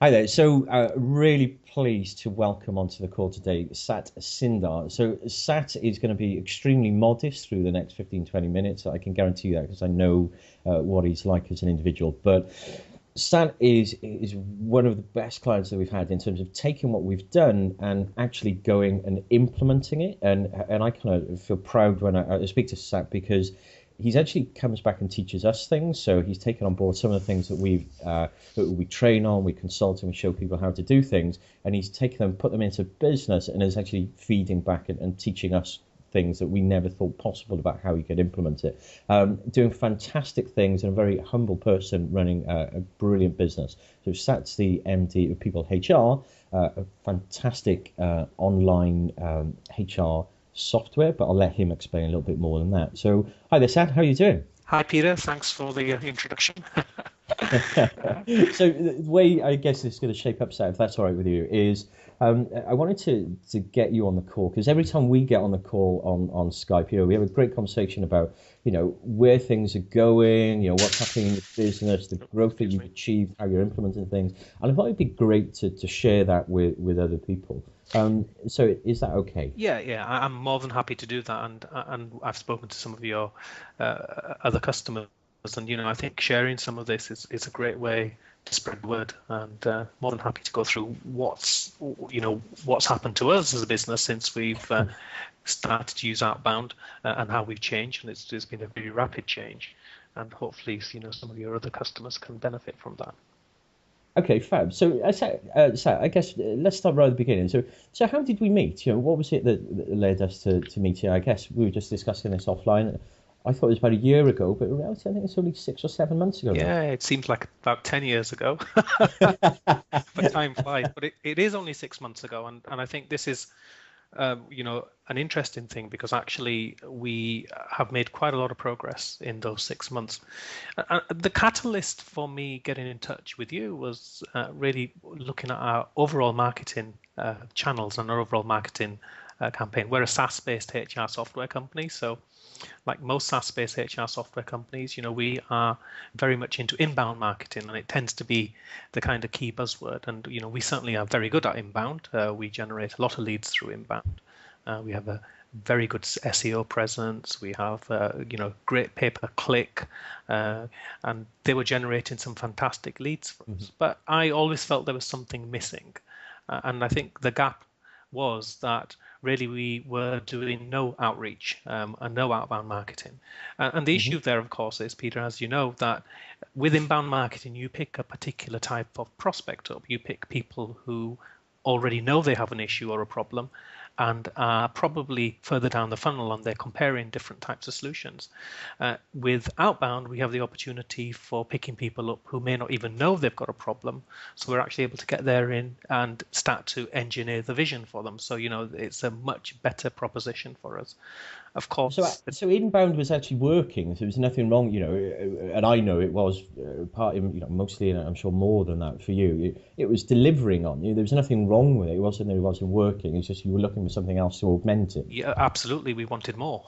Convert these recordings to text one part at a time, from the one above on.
Hi there. So, really pleased to welcome onto the call today Sat Sindhar. So, Sat is going to be extremely modest through the next 15, 20 minutes. I can guarantee you that because I know what he's like as an individual. But Sat is one of the best clients that we've had in terms of taking what we've done and actually going and implementing it. And I kind of feel proud when I speak to Sat because he's actually comes back and teaches us things. So he's taken on board some of the things that we train on, we consult, and we show people how to do things. And he's taken them, put them into business, and is actually feeding back and teaching us things that we never thought possible about how you could implement it. Doing fantastic things and a very humble person running a brilliant business. So Sat's the MD of People HR, a fantastic online HR software, but I'll let him explain a little bit more than that. So, hi there, Sat. How are you doing? Hi, Peter. Thanks for the introduction. So the way I guess this is going to shape up, Sat, if that's all right with you, is I wanted to get you on the call because every time we get on the call on Skype, we have a great conversation about where things are going, what's happening in the business, the growth that Excuse you've me. achieved, how you're implementing things, and I thought it'd be great to share that with other people. So is that okay? Yeah, I'm more than happy to do that, and I've spoken to some of your other customers, and I think sharing some of this is a great way to spread the word, and more than happy to go through what's happened to us as a business since we've started to use outbound and how we've changed, and it's been a very rapid change, and hopefully some of your other customers can benefit from that. Okay, fab. So I guess let's start right at the beginning. So how did we meet? What was it that led us to meet you? I guess we were just discussing this offline. I thought it was about a year ago, but in reality, I think it's only 6 or 7 months ago now. Yeah, it seems like about 10 years ago. But time flies. But it is only 6 months ago, and I think this is an interesting thing because actually we have made quite a lot of progress in those 6 months. The catalyst for me getting in touch with you was really looking at our overall marketing channels and our overall marketing campaign. We're a SaaS-based HR software company, so like most SaaS-based HR software companies, we are very much into inbound marketing, and it tends to be the kind of key buzzword. And we certainly are very good at inbound. We generate a lot of leads through inbound. We have a very good SEO presence. We have great pay-per-click, and they were generating some fantastic leads for Mhm. us. But I always felt there was something missing, and I think the gap was that really we were doing no outreach and no outbound marketing. And the Mhm. issue there, of course, is, Peter, as you know, that with inbound marketing, you pick a particular type of prospect up. You pick people who already know they have an issue or a problem and are probably further down the funnel and they're comparing different types of solutions. With outbound, we have the opportunity for picking people up who may not even know they've got a problem. So we're actually able to get there in and start to engineer the vision for them. So, it's a much better proposition for us. Of So, course, so inbound was actually working. So there was nothing wrong, and I know it was part, mostly, and I'm sure more than that for you. It was delivering on you. There was nothing wrong with it. It wasn't that it wasn't working. It's just you were looking for something else to augment it. yeah, absolutely, we wanted more.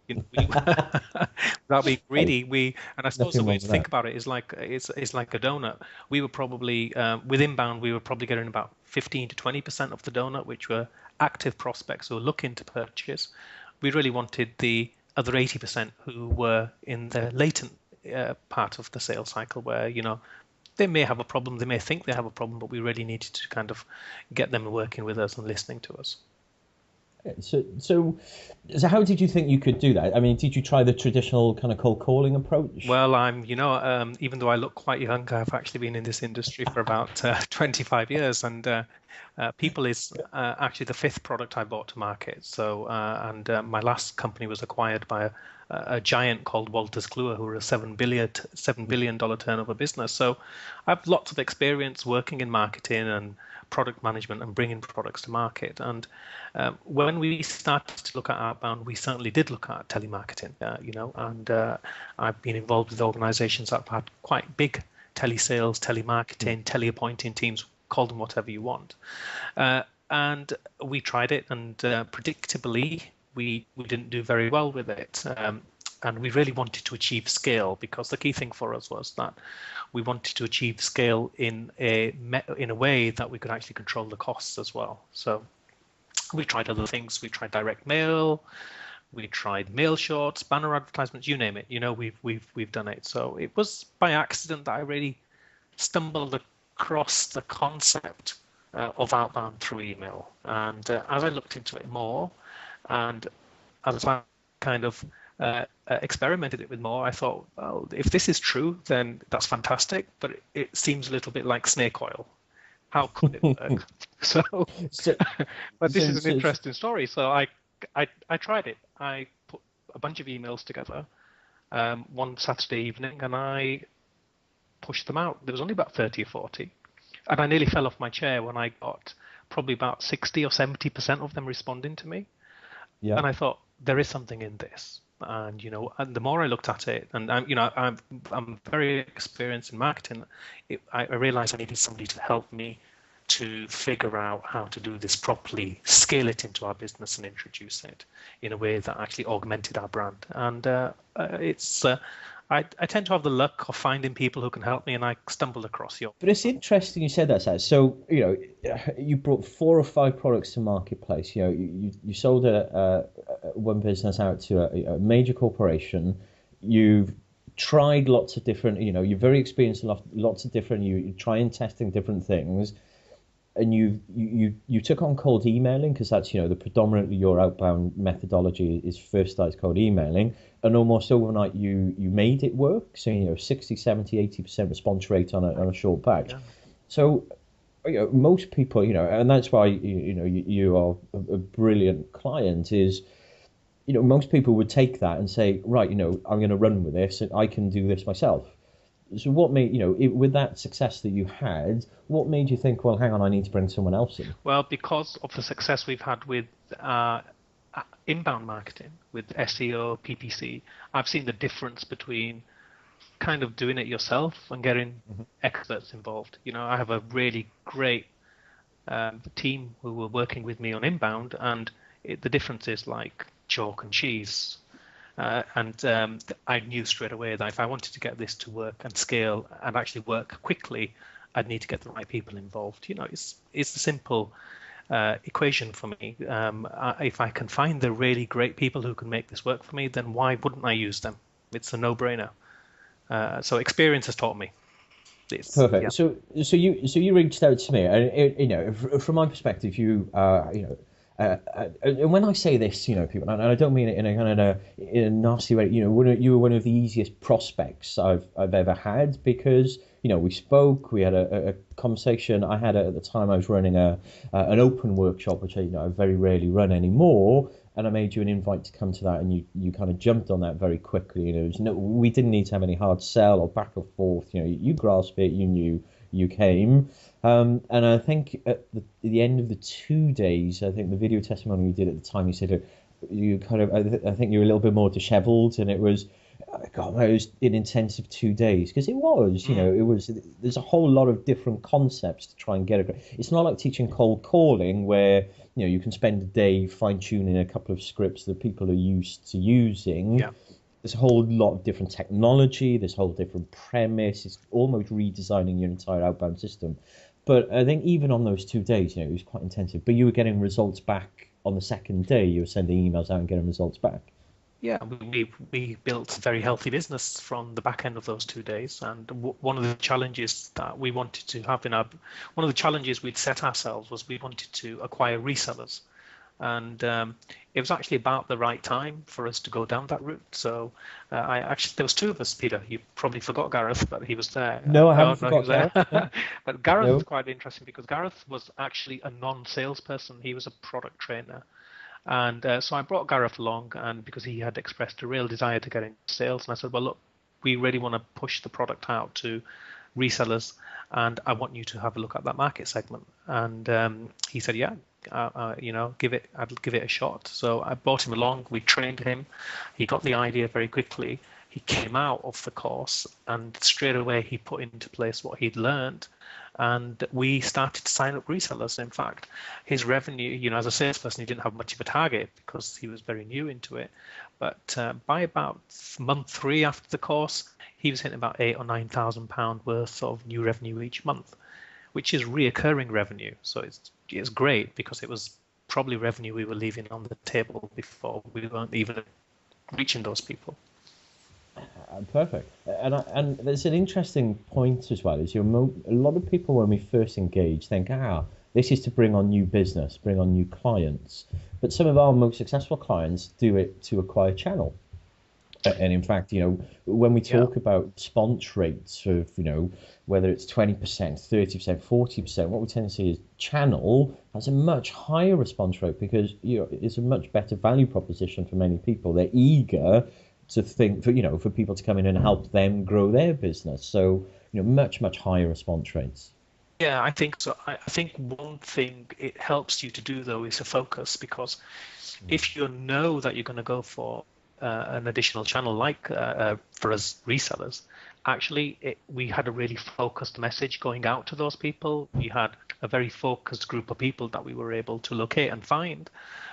Without being Hey, greedy, and I suppose the nothing way wrong to with that. think about it is like it's like a donut. We were probably with inbound, we were probably getting about 15 to 20% of the donut, which were active prospects who were looking to purchase. We really wanted the other 80% who were in the latent part of the sales cycle, where they may have a problem, they may think they have a problem, but we really needed to kind of get them working with us and listening to us. So how did you think you could do that? I mean, did you try the traditional kind of cold calling approach? Well, even though I look quite young, I've actually been in this industry for about 25 years, and People is actually the fifth product I brought to market. And my last company was acquired by a giant called Walters Kluwer, who are a $7 billion turnover business. So I have lots of experience working in marketing and product management and bringing products to market. And when we started to look at outbound, we certainly did look at telemarketing, and I've been involved with organizations that have had quite big telesales, telemarketing, teleappointing teams, call them whatever you want. And we tried it, and predictably, we didn't do very well with it. and we really wanted to achieve scale, because the key thing for us was that we wanted to achieve scale in a way that we could actually control the costs as well. So we tried other things. We tried direct mail. We tried mail shots, banner advertisements, you name it. We've done it. So it was by accident that I really stumbled across the concept of outbound through email. And as I looked into it more, and as I kind of experimented it with more, I thought, well, if this is true, then that's fantastic. But it seems a little bit like snake oil. How could it work? So, So, but this so, is an so, interesting story. So I tried it. I put a bunch of emails together one Saturday evening, and I pushed them out. There was only about 30 or 40, and I nearly fell off my chair when I got probably about 60 or 70% of them responding to me. yeah. And I thought, there is something in this. And and the more I looked at it, and I'm very experienced in marketing, I realized I needed somebody to help me to figure out how to do this properly, scale it into our business, and introduce it in a way that actually augmented our brand. And I tend to have the luck of finding people who can help me, and I stumbled across your. But it's interesting you said that, Saz. So, you brought 4 or 5 products to marketplace. You sold one business out to a major corporation. You've tried lots of different, you're very experienced in lots of different, you try and testing different things. And you took on cold emailing, because that's the predominantly your outbound methodology is first starts cold emailing, and almost overnight you made it work. So 60, 70, 80% response rate on a short patch. Yeah. So most people, and that's why you are a brilliant client, is most people would take that and say, right, I'm going to run with this and I can do this myself. So what made, with that success that you had, what made you think, well, hang on, I need to bring someone else in? Well, because of the success we've had with inbound marketing, with SEO, PPC, I've seen the difference between kind of doing it yourself and getting experts involved. I have a really great team who were working with me on inbound, and the difference is like chalk and cheese. I knew straight away that if I wanted to get this to work and scale and actually work quickly, I'd need to get the right people involved. It's a simple equation for me. If I can find the really great people who can make this work for me, then why wouldn't I use them? It's a no-brainer. So experience has taught me. Perfect. Yeah. So you reached out to me, and from my perspective, and when I say this, people, and I don't mean it in a kind of in a nasty way. You were one of the easiest prospects I've ever had, because we spoke, we had a conversation. I had at the time I was running an open workshop, which I very rarely run anymore, and I made you an invite to come to that, and you kind of jumped on that very quickly. We didn't need to have any hard sell or back and forth. You grasped it, you knew, you came. And I think at the end of the 2 days, I think the video testimony you did at the time, you said you kind of, I think you were a little bit more disheveled, and it was, God, it was an intensive 2 days, because it was, it was, there's a whole lot of different concepts to try and get it. It's not like teaching cold calling where, you can spend a day fine tuning a couple of scripts that people are used to using. Yeah. There's a whole lot of different technology, there's a whole different premise. It's almost redesigning your entire outbound system. But I think even on those 2 days, it was quite intensive. But you were getting results back on the second day. You were sending emails out and getting results back. Yeah, we built a very healthy business from the back end of those 2 days. And one of the challenges that we wanted to have one of the challenges we'd set ourselves was we wanted to acquire resellers. And it was actually about the right time for us to go down that route. So there was 2 of us, Peter. You probably forgot Gareth, but he was there. No, I haven't forgot Gareth. No. But Gareth No. was quite interesting, because Gareth was actually a non-salesperson. He was a product trainer. And so I brought Gareth along, and because he had expressed a real desire to get into sales, and I said, well, look, we really want to push the product out to resellers, and I want you to have a look at that market segment. And he said, yeah, I'd give it a shot. So I brought him along. We trained him. He got the idea very quickly. he came out of the course and straight away he put into place what he'd learned. And we started to sign up resellers. In fact, his revenue, as a salesperson, he didn't have much of a target because he was very new into it. But by about month 3 after the course, he was hitting about £8,000 or £9,000 worth of new revenue each month, which is reoccurring revenue. So it's great because it was probably revenue we were leaving on the table before we weren't even reaching those people. Perfect. And there's an interesting point as well. Is a lot of people when we first engage think, this is to bring on new business, bring on new clients. But some of our most successful clients do it to acquire channel. And in fact, when we talk about response rates of, whether it's 20%, 30%, 40%, what we tend to see is channel has a much higher response rate because it's a much better value proposition for many people. They're eager to think for people to come in and help them grow their business. So, much, much higher response rates. Yeah, I think so. I think one thing it helps you to do though is to focus, because if you know that you're going to go for an additional channel like for us resellers, actually we had a really focused message going out to those people. We had a very focused group of people that we were able to locate and find.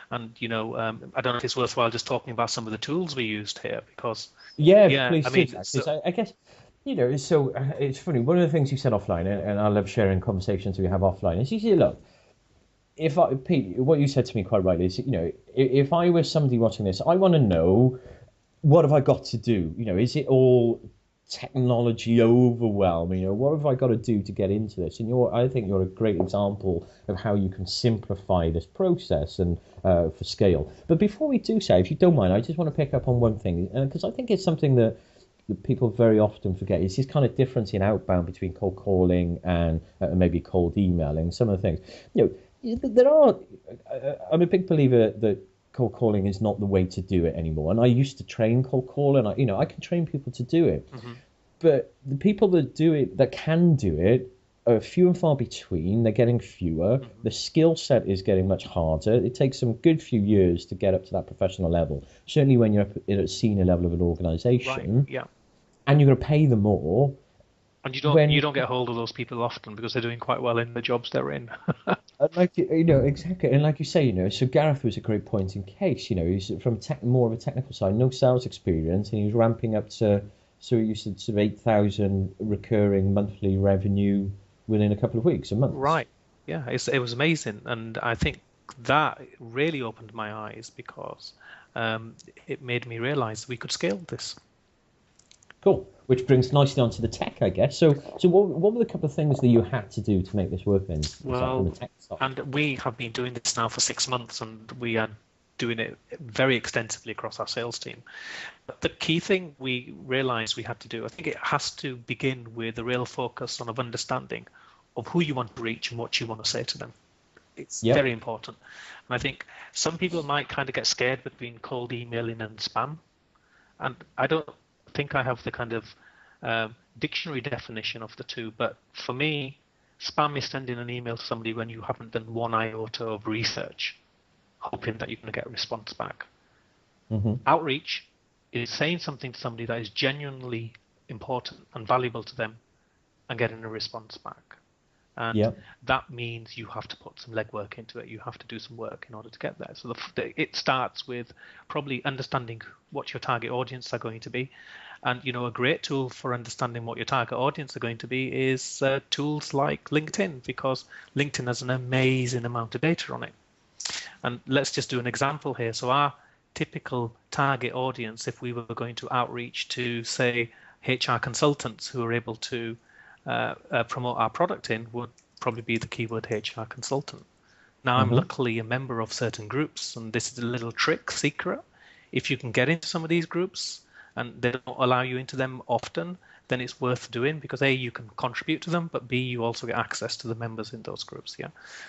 And I don't know if it's worthwhile just talking about some of the tools we used here, because please I do mean, that, I guess so it's funny. One of the things you said offline, and I love sharing conversations we have offline, is you see, look, Pete, what you said to me quite rightly is, if I was somebody watching this, I want to know, what have I got to do? Is it all technology overwhelm? What have I got to do to get into this? And I think you're a great example of how you can simplify this process and for scale. But before we do so, if you don't mind, I just want to pick up on one thing, because I think it's something that people very often forget. Is this kind of difference in outbound between cold calling and maybe cold emailing. Some of the things, there are. I'm a big believer that cold calling is not the way to do it anymore. And I used to train cold call, and I can train people to do it. Mm-hmm. But the people that do it, that can do it, are few and far between. They're getting fewer. Mm-hmm. The skill set is getting much harder. It takes some good few years to get up to that professional level. Certainly when you're up at a senior level of an organization. Right. Yeah. And you're going to pay them more. And you don't get hold of those people often because they're doing quite well in the jobs they're in. Exactly, and like you say, so Gareth was a great point in case. He's from more of a technical side, no sales experience, and he was ramping up to, so you said, sort of 8,000 recurring monthly revenue within a couple of weeks, a month. Right. Yeah, it was amazing, and I think that really opened my eyes because it made me realize we could scale this. Cool. Which brings nicely onto the tech, I guess. So what were the couple of things that you had to do to make this work then? Well, the tech stuff? And we have been doing this now for 6 months, and we are doing it very extensively across our sales team. But the key thing we realized we had to do, I think it has to begin with a real focus on understanding of who you want to reach and what you want to say to them. It's very important. And I think some people might kind of get scared between cold emailing and spam. And I don't think I have the kind of dictionary definition of the two, but for me, spam is sending an email to somebody when you haven't done one iota of research, hoping that you're going to get a response back. Mm-hmm. Outreach is saying something to somebody that is genuinely important and valuable to them and getting a response back. And that means you have to put some legwork into it. You have to do some work in order to get there. So it starts with probably understanding what your target audience are going to be. And, a great tool for understanding what your target audience are going to be is tools like LinkedIn, because LinkedIn has an amazing amount of data on it. And let's just do an example here. So our typical target audience, if we were going to outreach to, say, HR consultants who are able to promote our product in, would probably be the keyword HR consultant. Now, I'm luckily a member of certain groups, and this is a little secret. If you can get into some of these groups and they don't allow you into them often, then it's worth doing, because A, you can contribute to them, but B, you also get access to the members in those groups.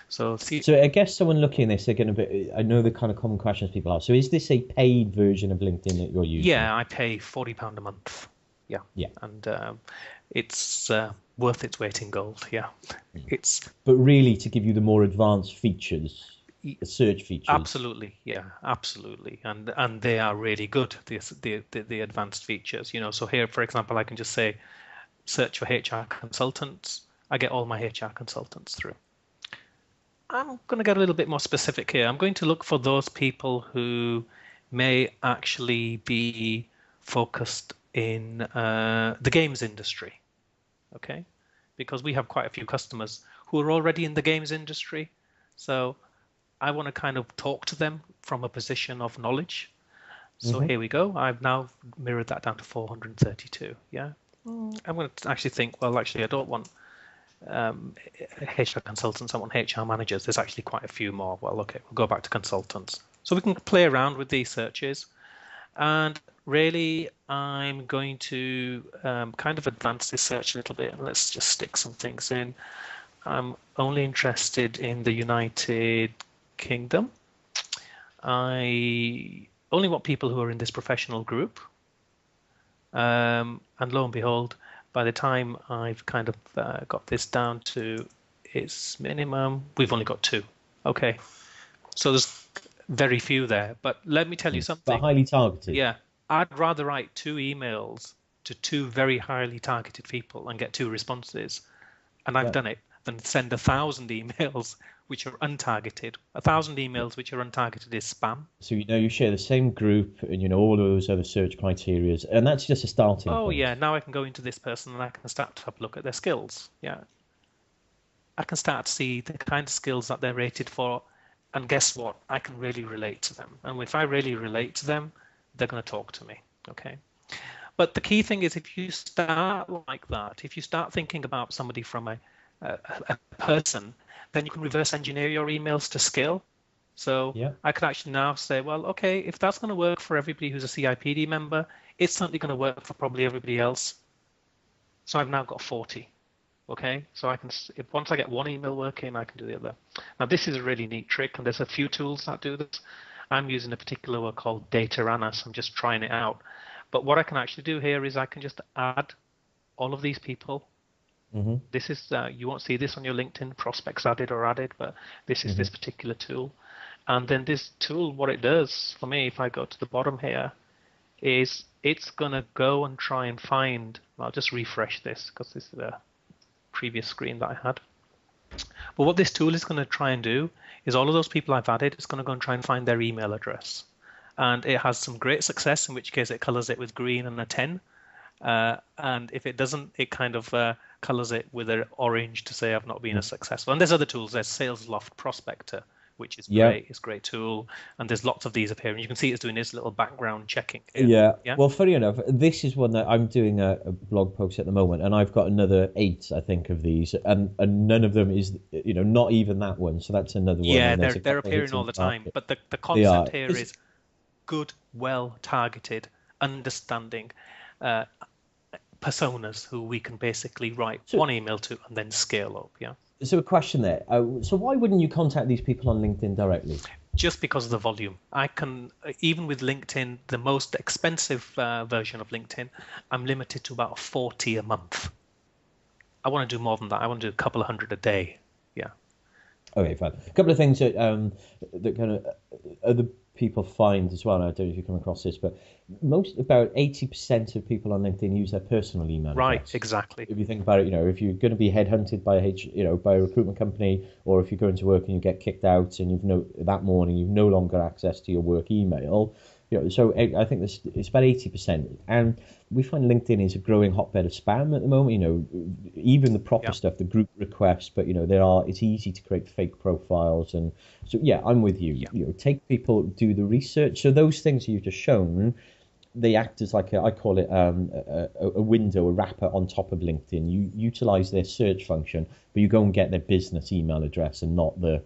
So I guess someone looking at this, they're going to be, I know the kind of common questions people have. So is this a paid version of LinkedIn that you're using? Yeah, I pay £40 a month. Yeah. And it's worth its weight in gold. But really to give you the more advanced features. search features. Absolutely, yeah, absolutely, and they are really good. The advanced features, So here, for example, I can just say search for HR consultants. I get all my HR consultants through. I'm going to get a little bit more specific here. I'm going to look for those people who may actually be focused in the games industry, okay? Because we have quite a few customers who are already in the games industry. So I want to kind of talk to them from a position of knowledge. So Hmm. here we go. I've now mirrored that down to 432. Yeah. I'm going to actually think, well, actually, I don't want HR consultants, I want HR managers. There's actually quite a few more. Well, okay, we'll go back to consultants. So we can play around with these searches. And really, I'm going to kind of advance this search a little bit. Let's just stick some things in. I'm only interested in the United Kingdom. I only want people who are in this professional group. And lo and behold, by the time I've kind of got this down to its minimum, we've only got 2. Okay, so there's very few there. But let me tell you But something. highly targeted. Yeah, I'd rather write 2 emails to 2 very highly targeted people and get 2 responses, and I've Yeah. done it, than send 1,000 emails which are untargeted. 1,000 emails which are untargeted is spam. So you share the same group, and all those other search criterias, and that's just a starting Oh point. yeah, now I can go into this person and I can start to have a look at their skills. Yeah, I can start to see the kind of skills that they're rated for, and guess what? I can really relate to them. And if I really relate to them, they're going to talk to me. Okay. But the key thing is if you start like that, if you start thinking about somebody from a person, then you can reverse engineer your emails to skill. So Yeah. I could actually now say, well, okay, if that's going to work for everybody who's a CIPD member, it's certainly going to work for probably everybody else. So I've now got 40. Okay, so I can, if once I get one email working, I can do the other. Now this is a really neat trick, and there's a few tools that do this. I'm using a particular one called Data Anna, I'm just trying it out. But what I can actually do here is I can just add all of these people. Hmm. This is, you won't see this on your LinkedIn, prospects added or added, but this is this particular tool. And then this tool, what it does for me, if I go to the bottom here, is it's going to go and try and find, I'll just refresh this because this is the previous screen that I had. But what this tool is going to try and do is all of those people I've added, it's going to go and try and find their email address. And it has some great success, in which case it colors it with green and a 10. And if it doesn't, it kind of colors it with an orange to say I've not been as successful. And there's other tools. There's SalesLoft Prospector, which is Yeah. great. It's a great tool. And there's lots of these appearing. You can see it's doing this little background checking here. Yeah. Yeah. Well, funny enough, this is one that I'm doing a blog post at the moment, and I've got another 8, I think, of these, and none of them is, not even that one. So that's another one. Yeah, And there's a they're couple of hits appearing in all the the time. market. But the They are. concept here is good, well targeted, understanding personas who we can basically write So, one email to and then scale up. Yeah. so a question there. So why wouldn't you contact these people on LinkedIn directly? Just because of the volume. I can, even with LinkedIn, the most expensive version of LinkedIn, I'm limited to about 40 a month. I want to do more than that. I want to do a couple of hundred a day. Yeah. Okay, fine. A couple of things that kind of other people find as well. And I don't know if you come across this, but about 80% of people on LinkedIn use their personal email Right, address. exactly. If you think about it, if you're going to be headhunted by by a recruitment company, or if you go into work and you get kicked out and that morning you've no longer access to your work email, so I think it's about 80%. And we find LinkedIn is a growing hotbed of spam at the moment. Even the proper Yeah. stuff, the group requests, but it's easy to create fake profiles. And so yeah, I'm with you. Yeah. Take people, do the research. So those things you've just shown, they act as like I call it a window, a wrapper on top of LinkedIn. You utilize their search function, but you go and get their business email address and not the.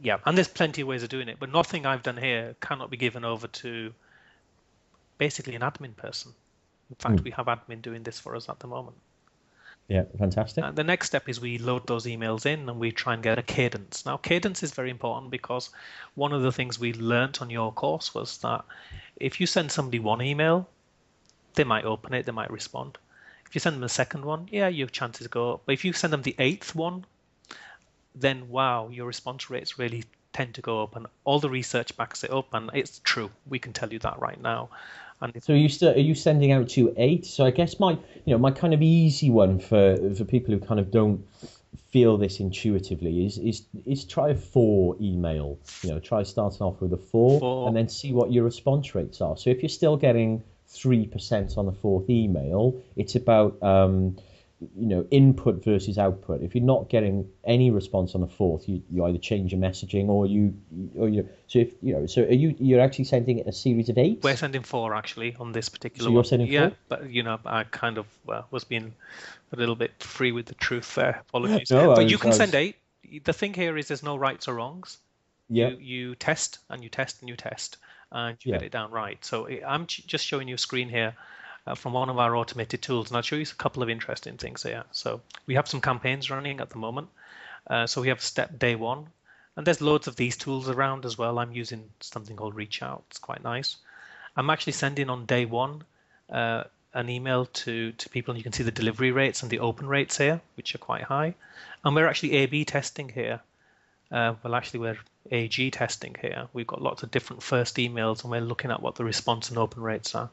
Yeah, and there's plenty of ways of doing it, but nothing I've done here cannot be given over to basically an admin person. In fact, we have admin doing this for us at the moment. Yeah, fantastic. And the next step is we load those emails in and we try and get a cadence. Now, cadence is very important because one of the things we learnt on your course was that if you send somebody one email, they might open it, they might respond. If you send them a second one, yeah, your chances go up. But if you send them the 8th one, then wow, your response rate's really tend to go up, and all the research backs it up, and it's true. We can tell you that right now. And So are you sending out to 8? So I guess my kind of easy one for people who kind of don't feel this intuitively is try a 4 email. Try starting off with a 4 and for then see what your response rates are. So if you're still getting 3% on the fourth email, it's about input versus output. If you're not getting any response on the fourth, you either change your messaging or you. So if so are you're actually sending it a series of 8? we're sending 4 actually on this particular So you're one. sending Yeah, 4? but I kind of was being a little bit free with the truth there. Apologies. No, But you can send 8. The thing here is there's no rights or wrongs. Yeah, You test and you test and you test and you yeah. get it down right. So I'm just showing you a screen here from one of our automated tools, and I'll show you a couple of interesting things here. So we have some campaigns running at the moment. So we have step day 1, and there's loads of these tools around as well. I'm using something called Reach Out. It's quite nice. I'm actually sending on day 1 an email to people, and you can see the delivery rates and the open rates here, which are quite high. And we're actually A/B testing here. We're AG testing here. We've got lots of different first emails, and we're looking at what the response and open rates are.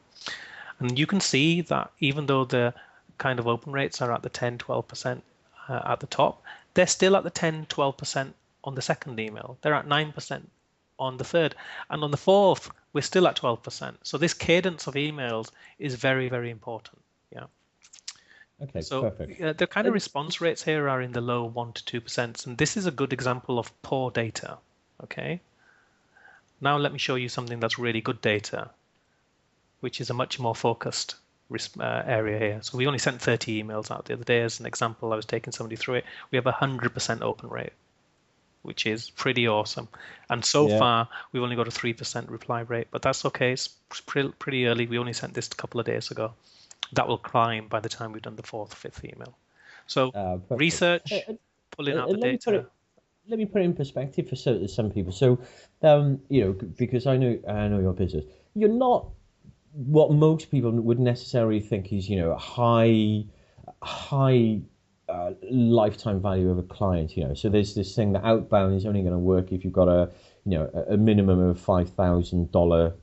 And you can see that even though the kind of open rates are at the 10, 12% at the top, they're still at the 10, 12% on the second email. They're at 9% on the third. And on the fourth, we're still at 12%. So this cadence of emails is very, very important. Yeah. Okay, So perfect. the kind of And response rates here are in the low 1 to 2%. And this is a good example of poor data. Okay. Now let me show you something that's really good data, which is a much more focused area here. So we only sent 30 emails out the other day as an example. I was taking somebody through it. We have a 100% open rate, which is pretty awesome. And so yeah, far, we've only got a 3% reply rate, but that's okay. It's pretty early. We only sent this a couple of days ago. That will climb by the time we've done the 4th, 5th email. So perfect. research, pulling out the And data. let me put it in perspective for some people. So, because I know your business, you're not what most people would necessarily think is, a high lifetime value of a client. So there's this thing that outbound is only going to work if you've got a minimum of $5,000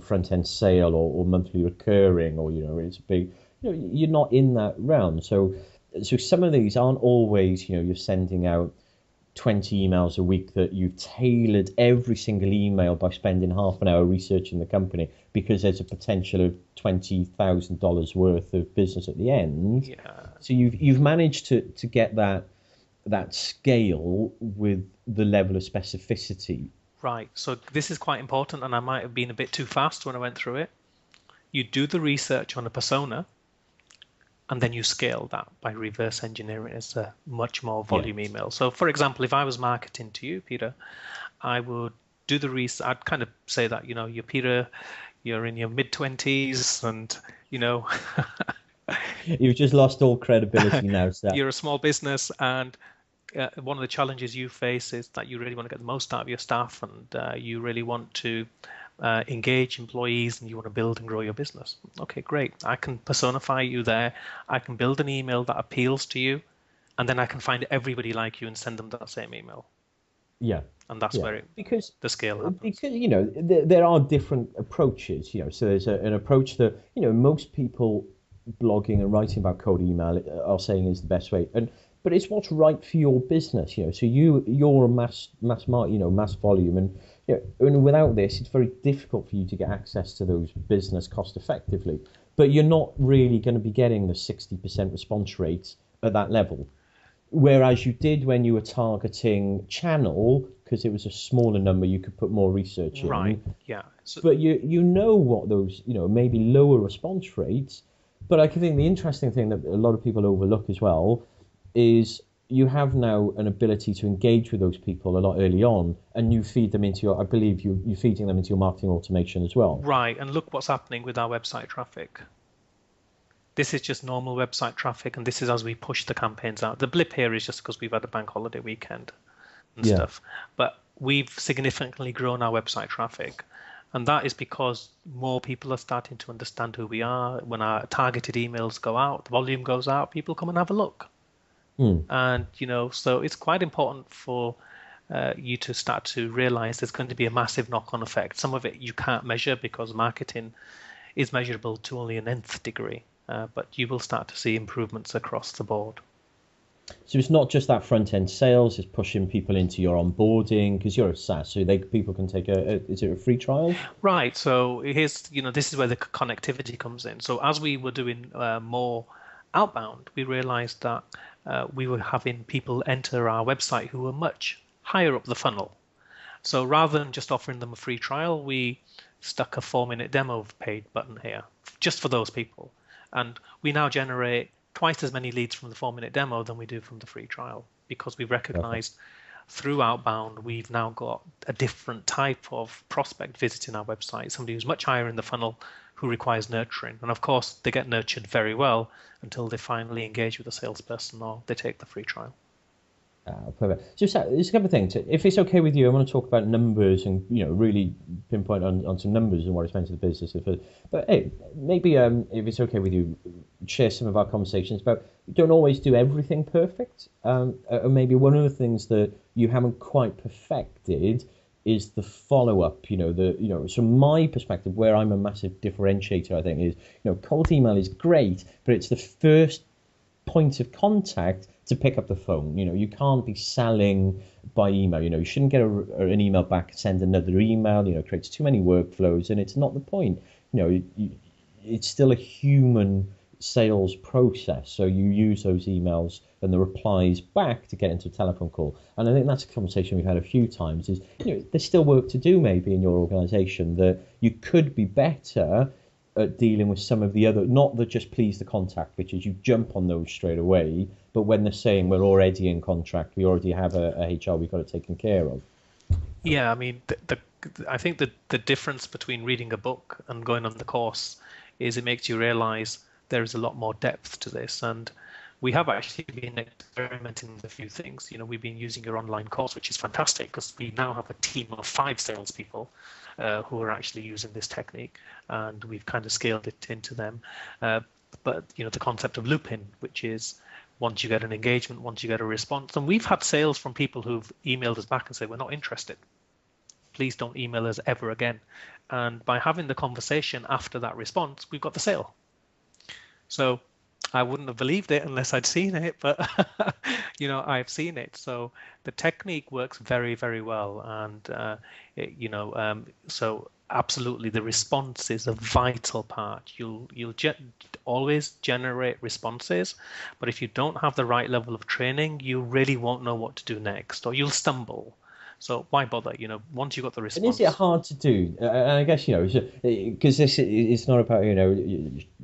front end sale or monthly recurring, or it's a big. You're not in that realm. So some of these aren't always, you're sending out 20 emails a week that you've tailored every single email by spending half an hour researching the company because there's a potential of $20,000 worth of business at the end. Yeah. So you've managed to get that scale with the level of specificity. Right. So this is quite important, and I might have been a bit too fast when I went through it. You do the research on a persona, and then you scale that by reverse engineering as a much more Yeah. volume email. So, for example, if I was marketing to you, Peter, I would do the research. I'd kind of say that, you're Peter, you're in your mid-20s, and, you know, You've just lost all credibility now, Seth. you're a small business, and one of the challenges you face is that you really want to get the most out of your staff, and you really want to engage employees, and you want to build and grow your business. Okay, great. I can personify you there. I can build an email that appeals to you, and then I can find everybody like you and send them that same email. Yeah. And that's Yeah, where because the scale happens. there are different approaches. So there's an approach that most people blogging and writing about cold email are saying is the best way, but it's what's right for your business. So you're a mass market, mass volume, and without this, it's very difficult for you to get access to those business cost effectively. But you're not really going to be getting the 60% response rate at that level. Whereas you did when you were targeting channel, because it was a smaller number, you could put more research Right. in. Yeah. So But you know what those, maybe lower response rates. But I think the interesting thing that a lot of people overlook as well is you have now an ability to engage with those people a lot early on, and you feed them into I believe you're feeding them into your marketing automation as well. right, and look what's happening with our website traffic. This is just normal website traffic, and this is as we push the campaigns out. The blip here is just because we've had a bank holiday weekend and Yeah. stuff. But we've significantly grown our website traffic. And that is because more people are starting to understand who we are. When our targeted emails go out, the volume goes out, people come and have a look. Hmm. And, so it's quite important for you to start to realize there's going to be a massive knock-on effect. Some of it you can't measure because marketing is measurable to only an nth degree, but you will start to see improvements across the board. So it's not just that front end sales; it's pushing people into your onboarding because you're a SaaS, so people can take is it a free trial? Right. So here's, this is where the connectivity comes in. So as we were doing more outbound, we realized that we were having people enter our website who were much higher up the funnel. So rather than just offering them a free trial, we stuck a 4-minute demo paid button here just for those people. And we now generate twice as many leads from the 4-minute demo than we do from the free trial because we've recognized through outbound, we've now got a different type of prospect visiting our website, somebody who's much higher in the funnel who requires nurturing. And of course, they get nurtured very well until they finally engage with a salesperson or they take the free trial. Perfect. Just there's a couple of things. If it's okay with you, I want to talk about numbers and really pinpoint on some numbers and what it's meant to the business. But hey, maybe if it's okay with you, share some of our conversations about you don't always do everything perfect. Or maybe one of the things that you haven't quite perfected is the follow up. So my perspective, where I'm a massive differentiator, I think, is cold email is great, but it's the first point of contact to pick up the phone. You can't be selling by email. You shouldn't get an email back, send another email. It creates too many workflows, and it's not the point. It's still a human sales process. So you use those emails and the replies back to get into a telephone call. And I think that's a conversation we've had a few times. Is there's still work to do maybe in your organisation that you could be better at dealing with some of the other, not the just please the contact, which is you jump on those straight away, but when they're saying we're already in contract, we already have a HR we've got it taken care of. Yeah, I mean, I think the difference between reading a book and going on the course is it makes you realize there is a lot more depth to this. And we have actually been experimenting with a few things. We've been using your online course, which is fantastic because we now have a team of 5 salespeople who are actually using this technique, and we've kind of scaled it into them. But the concept of loop-in, which is once you get an engagement, once you get a response, and we've had sales from people who've emailed us back and said, we're not interested. Please don't email us ever again. And by having the conversation after that response, we've got the sale. So I wouldn't have believed it unless I'd seen it, but I've seen it. So the technique works very, very well, and so absolutely the response is a vital part. You'll always generate responses, but if you don't have the right level of training, you really won't know what to do next, or you'll stumble. So why bother? Once you got the response. And is it hard to do? And I guess because this it's not about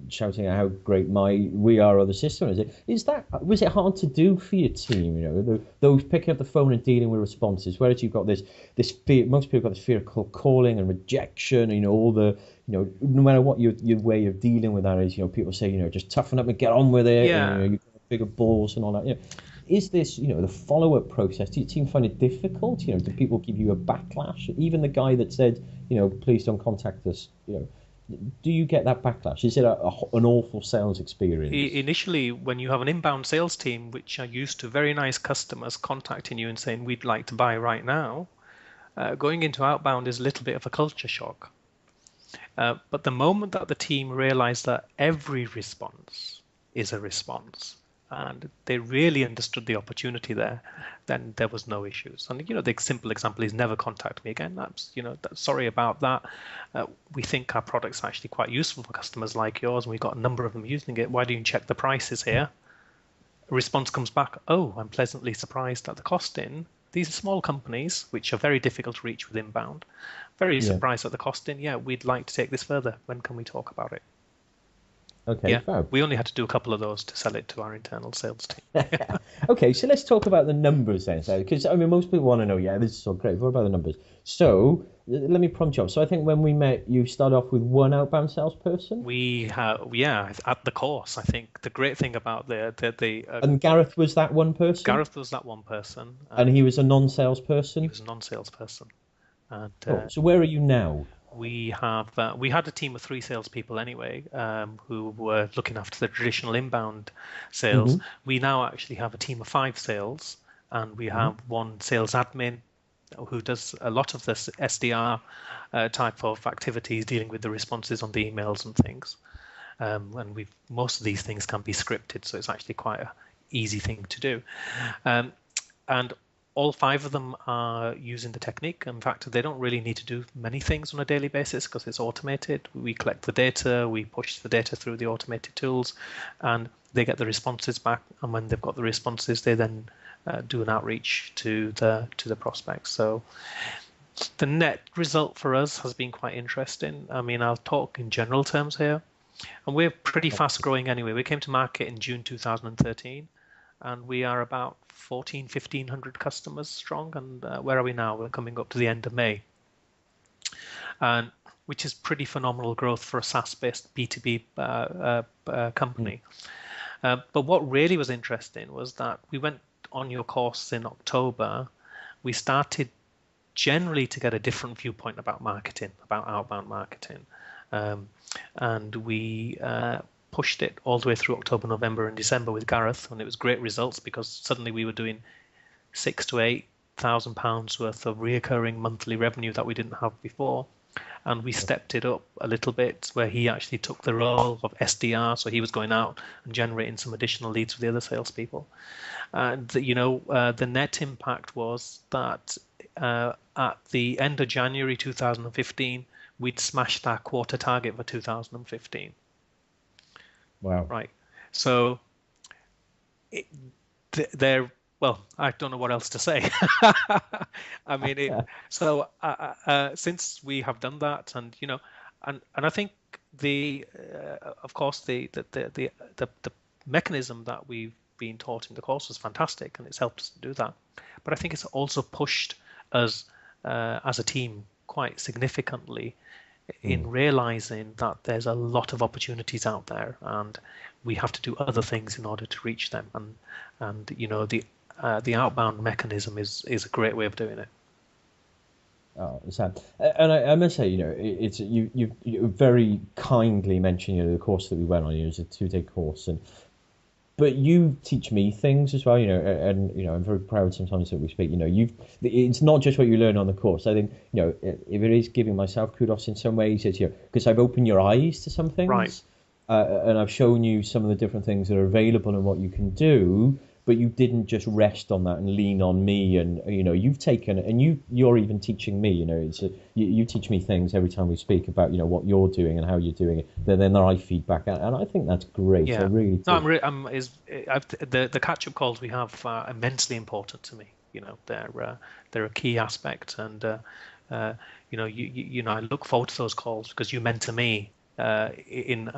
shouting out how great we are or the system is. Was it hard to do for your team? Those picking up the phone and dealing with responses. Whereas you've got this fear. Most people have got this fear of cold calling and rejection. All the no matter what your way of dealing with that is. People say just toughen up and get on with it. Yeah. And, you've got bigger balls and all that. Is this, the follow-up process, do your team find it difficult? Do people give you a backlash? Even the guy that said, please don't contact us, do you get that backlash? Is it an awful sales experience? Initially, when you have an inbound sales team, which are used to very nice customers contacting you and saying, we'd like to buy right now, going into outbound is a little bit of a culture shock. But the moment that the team realized that every response is a response, and they really understood the opportunity there, then there was no issues. And the simple example is never contact me again. Sorry about that. We think our product's actually quite useful for customers like yours, and we've got a number of them using it. Why don't you check the prices here? A response comes back, oh, I'm pleasantly surprised at the costing. These are small companies, which are very difficult to reach with inbound. Very surprised at the costing. Yeah, we'd like to take this further. When can we talk about it? Okay, yeah, fab. We only had to do a couple of those to sell it to our internal sales team. Okay, so let's talk about the numbers then. Because, most people want to know, this is so great. What about the numbers? So, let me prompt you. So, I think when we met, you started off with one outbound salesperson? We have, at the course, I think. The great thing about and Gareth was that one person? Gareth was that one person. And he was a non-salesperson? He was a non-salesperson. And, cool. So, where are you now? We had a team of 3 salespeople anyway, who were looking after the traditional inbound sales. Mm-hmm. We now actually have a team of 5 sales, and we have 1 sales admin, who does a lot of this SDR type of activities, dealing with the responses on the emails and things. And most of these things can be scripted, so it's actually quite an easy thing to do. And all 5 of them are using the technique. In fact, they don't really need to do many things on a daily basis because it's automated. We collect the data, we push the data through the automated tools, and they get the responses back. And when they've got the responses, they then do an outreach to the prospects. So the net result for us has been quite interesting. I mean, I'll talk in general terms here. And we're pretty fast growing anyway. We came to market in June 2013, and we are about 1,500 customers strong. And where are we now? We're coming up to the end of May, and which is pretty phenomenal growth for a SaaS-based B2B company. But what really was interesting was that we went on your course in October. We started generally to get a different viewpoint about marketing, about outbound marketing. And we pushed it all the way through October, November, and December with Gareth, and it was great results because suddenly we were doing £6,000 to £8,000 worth of reoccurring monthly revenue that we didn't have before. And we stepped it up a little bit, where he actually took the role of SDR, so he was going out and generating some additional leads for the other salespeople. And the net impact was that at the end of January 2015. We'd smashed our quarter target for 2015. Wow. Right. So well, I don't know what else to say. I mean, since we have done that, and and I think of course the mechanism that we've been taught in the course was fantastic, and it's helped us to do that. But I think it's also pushed us as a team quite significantly in realizing that there's a lot of opportunities out there, and we have to do other things in order to reach them. And the outbound mechanism is a great way of doing it. Oh, Sam, and I must say, it's you very kindly mentioned, the course that we went on. It was a 2-day course, but you teach me things as well, and I'm very proud sometimes that we speak. It's not just what you learn on the course. I think, if it is giving myself kudos in some ways, it's because I've opened your eyes to some things, right? And I've shown you some of the different things that are available and what you can do. But you didn't just rest on that and lean on me, and you've taken, and you're even teaching me. You teach me things every time we speak about what you're doing and how you're doing it. Then I feedback, and I think that's great. Yeah. I really do. No, the catch-up calls we have are immensely important to me. They're a key aspect, and I look forward to those calls because you mentor me in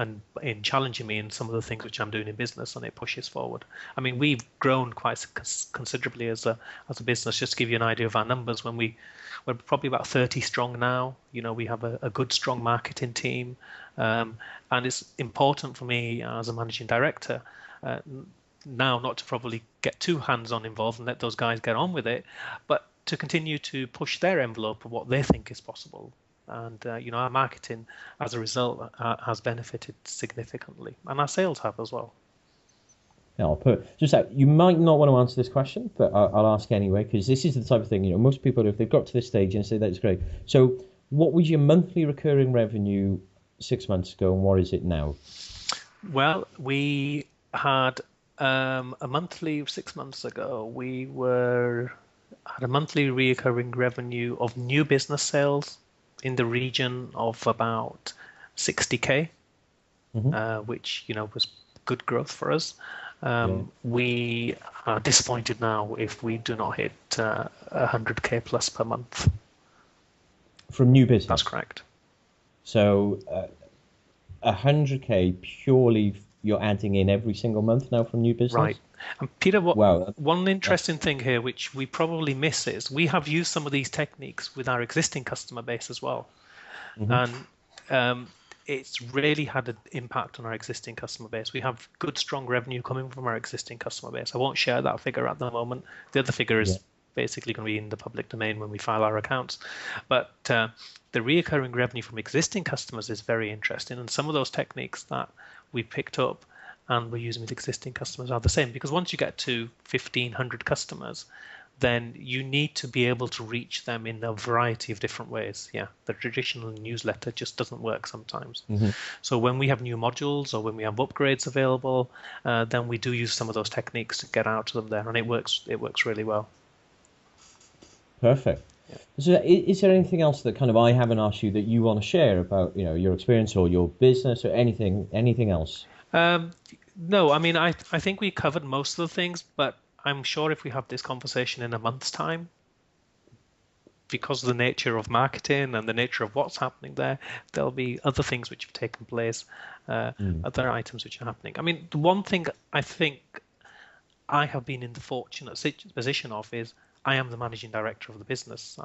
challenging me in some of the things which I'm doing in business, and it pushes forward. I mean, we've grown quite considerably as a business. Just to give you an idea of our numbers, we're probably about 30 strong now. We have a good, strong marketing team, and it's important for me as a managing director now not to probably get too hands-on involved and let those guys get on with it, but to continue to push their envelope of what they think is possible. And our marketing, as a result, has benefited significantly, and our sales have as well. Yeah, I'll put just out. You might not want to answer this question, but I'll ask anyway, because this is the type of thing. Most people, if they've got to this stage and say that's great. So, what was your monthly recurring revenue 6 months ago, and what is it now? Well, we had a monthly 6 months ago. We had a monthly recurring revenue of new business sales in the region of about 60K, which was good growth for us. We are disappointed now if we do not hit 100K plus per month. From new business? That's correct. So 100K purely you're adding in every single month now from new business? Right. And Peter, one interesting thing here, which we probably miss, is we have used some of these techniques with our existing customer base as well. And it's really had an impact on our existing customer base. We have good, strong revenue coming from our existing customer base. I won't share that figure at the moment. The other figure is basically going to be in the public domain when we file our accounts. But the reoccurring revenue from existing customers is very interesting. And some of those techniques that we picked up and we're using with existing customers are the same, because once you get to 1,500 customers, then you need to be able to reach them in a variety of different ways. Yeah, the traditional newsletter just doesn't work sometimes. Hmm. So when we have new modules or when we have upgrades available, then we do use some of those techniques to get out to them there, and it works. It works really well. Perfect. Yeah. So, is there anything else that kind of I haven't asked you that you want to share about, your experience or your business or anything else? Um, no, I mean, I think we covered most of the things, but I'm sure if we have this conversation in a month's time, because of the nature of marketing and the nature of what's happening there, there'll be other things which have taken place, Mm. other items which are happening. I mean, the one thing I think I have been in the fortunate position of is I am the managing director of the business.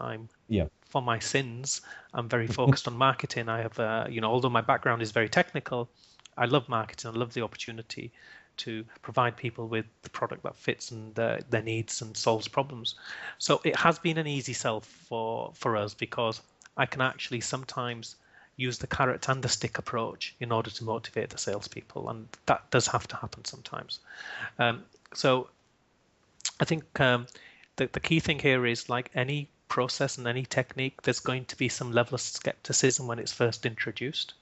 Yeah. For my sins, I'm very focused on marketing. I have, although my background is very technical, I love marketing. I love the opportunity to provide people with the product that fits and their needs and solves problems. So it has been an easy sell for us because I can actually sometimes use the carrot and the stick approach in order to motivate the salespeople, and that does have to happen sometimes. So I think the key thing here is like any process and any technique, there's going to be some level of skepticism when it's first introduced.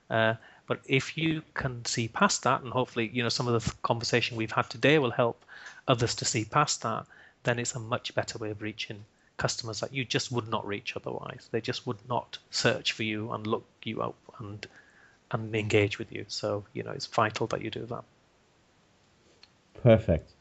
Uh, but if you can see past that, and hopefully, some of the conversation we've had today will help others to see past that, then it's a much better way of reaching customers that you just would not reach otherwise. They just would not search for you and look you up and engage with you. So, it's vital that you do that. Perfect.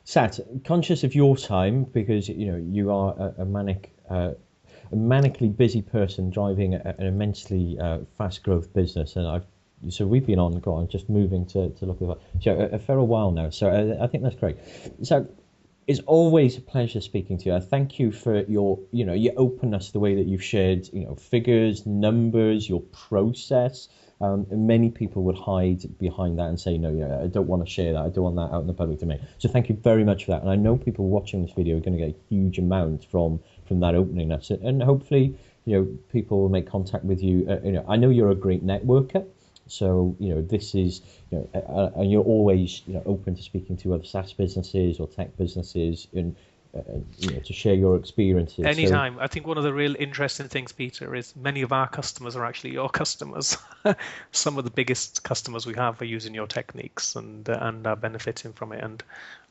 Sat, conscious of your time because you are a manically busy person driving an immensely fast growth business, and so we've been on just moving to look at that so a fair while now. So I think that's great. So it's always a pleasure speaking to you. I thank you for your openness, the way that you've shared, figures, numbers, your process. Many people would hide behind that and say, no, I don't want to share that. I don't want that out in the public domain. So thank you very much for that. And I know people watching this video are going to get a huge amount from that opening. That's it. And hopefully, people will make contact with you. I know you're a great networker. So, this is, and you're always, open to speaking to other SaaS businesses or tech businesses and, to share your experiences. Anytime. I think one of the real interesting things, Peter, is many of our customers are actually your customers. Some of the biggest customers we have are using your techniques and are benefiting from it. And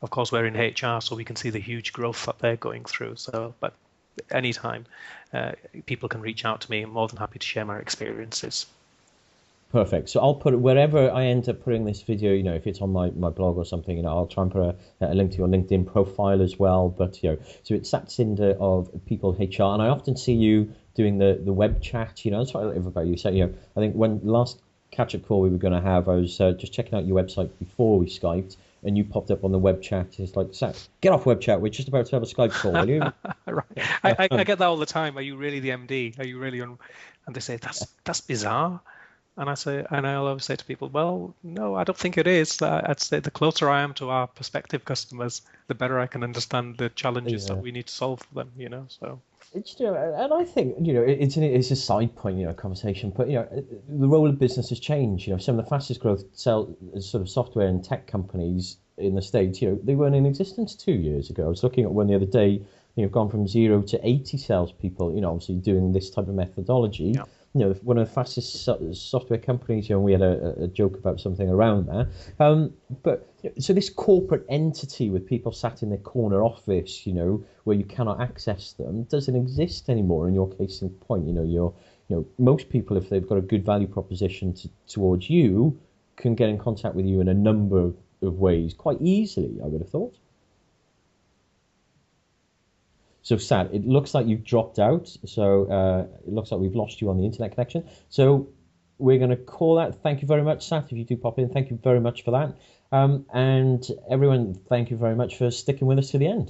of course, we're in HR, so we can see the huge growth that they're going through. So, but anytime, people can reach out to me. I'm more than happy to share my experiences. Perfect. So I'll put it wherever I end up putting this video, if it's on my blog or something, I'll try and put a link to your LinkedIn profile as well. But, so it's Sat Sindhar of People HR. And I often see you doing the web chat, that's what I love about you. So, I think when last catch-up call we were going to have, I was just checking out your website before we Skyped, and you popped up on the web chat. It's like, Sat, get off web chat. We're just about to have a Skype call, will you? Right. I get that all the time. Are you really the MD? Are you really on? And they say, that's bizarre. And I'll always say to people, well, no, I don't think it is. I'd say the closer I am to our prospective customers, the better I can understand the challenges that we need to solve for them, So It's and I think it's a side point, conversation, but the role of business has changed. Some of the fastest growth sort of software and tech companies in the States, they weren't in existence 2 years ago. I was looking at one the other day. Gone from 0 to 80 salespeople. Obviously doing this type of methodology. yeah. One of the fastest software companies. We had a joke about something around that. But so this corporate entity with people sat in their corner office, where you cannot access them, doesn't exist anymore. In your case in point, most people, if they've got a good value proposition towards you, can get in contact with you in a number of ways quite easily, I would have thought. So Sat, it looks like you've dropped out. So it looks like we've lost you on the internet connection. So we're going to call that. Thank you very much, Sat. If you do pop in, thank you very much for that. And everyone, thank you very much for sticking with us to the end.